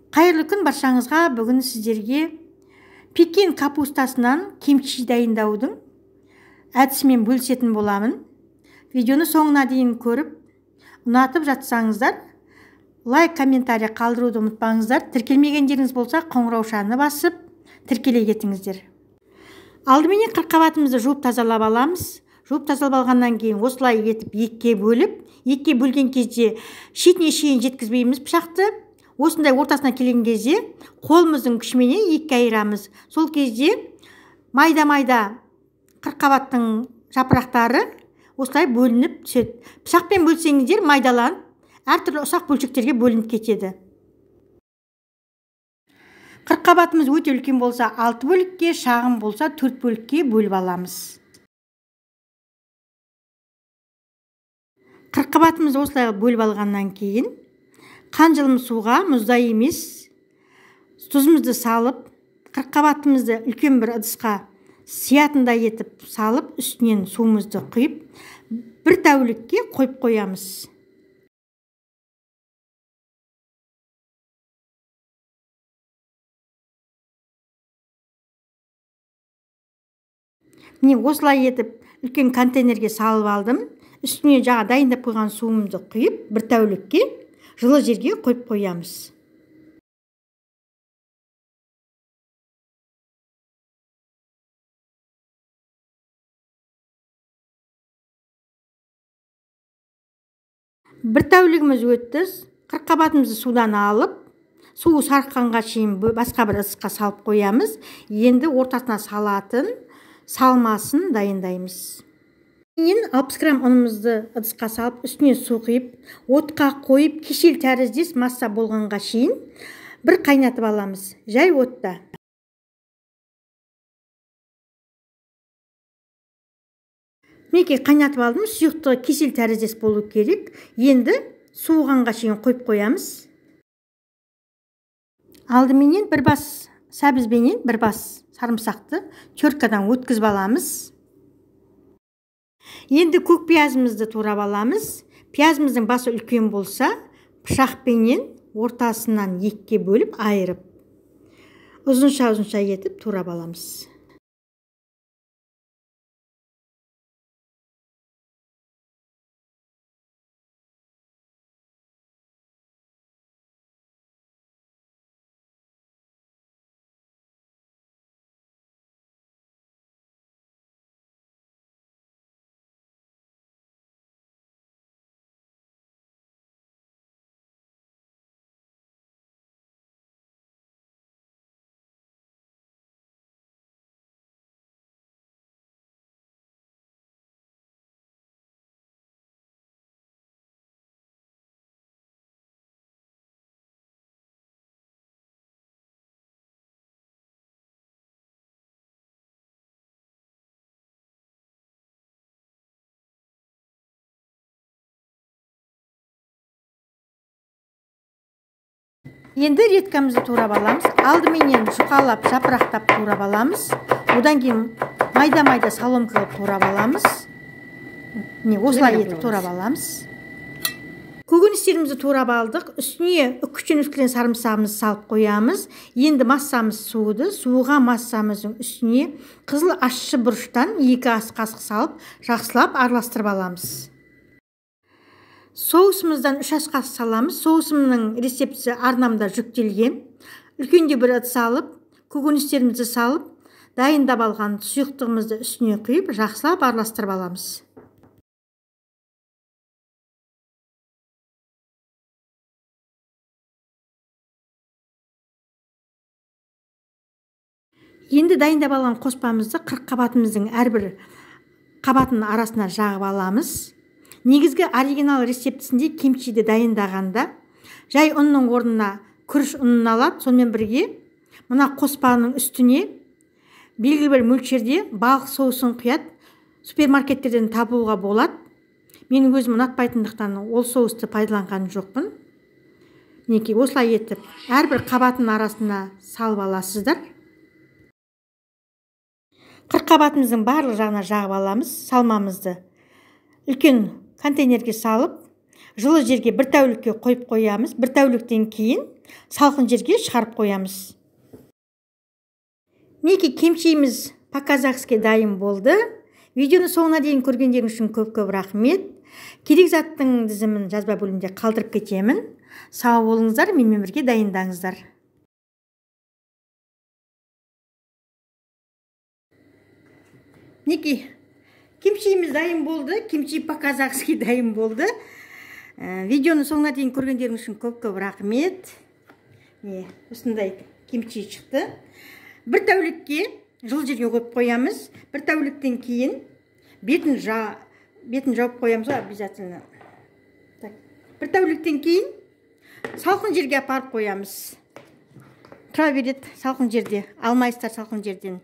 Қайырлы күн баршаңызға. Бүгін сіздерге пекин капустасынан кимчи дайындаудың әдісімен бөлісетін боламын. Видеоны соңына дейін көріп, ұнатып жатсаңыздар, лайк, комментарий қалдыруды ұмытпаңыздар. Тіркелмегендеріңіз болса, қоңыраушаны басып, тіркеле кетіңіздер. Алдымен қырыққабатымызды жуып тазалап аламыз. Жуып тазалап алғаннан кейін осылай етіп екіге бөлген кезде шетіне шейін жеткізбейміз пышақты. Осындай ортасына келген кезде қолымыздың күшіменен екі айырамыз. Сол кезде майда-майда қырыққабаттың жапырақтары осылай бөлініп түседі. Пышақпен бөлсеңіздер майдаланып, әртүрлі ұсақ бөлшектерге бөлініп кетеді. Қырыққабатымыз өте үлкен болса 6 бөлікке, шағын болса 4 бөлікке бөліп аламыз. Қырыққабатымызды осылай бөліп алғаннан кейін қанжылым суға, мұздай емес, тұзымызды салып, қырыққабатымызды үлкен бір ыдысқа сиятындай етіп салып, үстінен суымызды құйып, бір тәулікке қойып қоямыз. Міне осылай етіп үлкен контейнерге салып алдым. Үстіне жаңа дайындап қойған суымызды құйып, бір тәулікке жылы жерге қойып қоямыз. Бір тәулігіміз өтті. Қырыққабатымызды судан алып, суы сарыққанға шейін басқа бір ыдысқа салып қоямыз. Енді ортасына салатын салмасын дайындаймыз. Кейін 60 грамм ұнымызды ыдысқа салып, үстіне су құйып, отқа қойып, кешел тәріздес масса болғанға шейін бір қайнатып аламыз. Жай отта. Мінекей қайнатып алдым, сұйықтығы кесел тәріздес болу керек. Енді суығанға шейін қойып қоямыз. Алдыменен бір бас сәбізбенен бір бас сарымсақты теркадан өткізіп аламыз. Енді көк пиязымызды турап аламыз. Пиязымыздың басы үлкен болса, пышақпенен ортасынан екіге бөліп айырып, ұзынша етіп турап аламыз. Енді реткамызды турап аламыз. Алдыменен жұқалап, жапырақтап турап аламыз. Одан кейін майда-майда соломкалы турап аламыз. Осылай етіп турап аламыз. Көкөністерімізді турап алдық. Үстіне үкіштен үскілен сарымсағымызды салып қоямыз. Енді массамыз суыды. Суыған массамыздың үстіне қызыл ащы бұрыштан 2 ас қасық салып, жақсылап араластырып аламыз. Соусымыздан 3 ас қасық саламыз. Соусымның рецептісі арнамда жүктелген. Үлкенде бір ыдыс алып, көкөністерімізді салып, дайындап алған сұйықтығымызды үстіне құйып, жақсылап араластырып аламыз. Енді дайындап алған қоспамызды қырыққабатымыздың әрбір қабатының арасына жағып аламыз. Негізгі оригинал рецептісінде кимчиді дайындағанда жай ұнның орнына күріш ұнын алады, сонымен бірге мына қоспаның үстіне белгілі бір мөлшерде балық соусын құяды. Супермаркеттерден табуға болады. Мен өзім ұнатпайтындықтан ол соусты пайдаланған жоқпын. Мінекей осылай етіп әрбір қабаттың арасына салып аласыздар. Қырыққабатымыздың барлық жағына жағып аламыз. Салмамызды үлкен контейнерге салып, жылы жерге бір тәулікке қойып қоямыз. Бір тәуліктен кейін салқын жерге шығарып қоямыз. Мінекей кемшиіміз по-казахски дайын болды. Видеоны соңына дейін көргендеріңіз үшін көп рахмет. Керек заттың тізімін жазба бөлімінде қалдырып кетемін. Сау болыңыздар, менімен бірге дайындаңыздар. Мінекей кемшиіміз дайын болды. Кемши по-казахски дайын болды. Видеоны соңына дейін көргендеріңіз үшін көп рахмет. Осындай кемши шықты. Бір тәулікке жылы жерге қойып қоямыз. Бір тәуліктен кейін бетін жауып қоямыз обязательно. Бір тәуліктен кейін салқын жерге апарып қоямыз. Тұра береді салқын жерде. Алмайсыздар салқын жерден.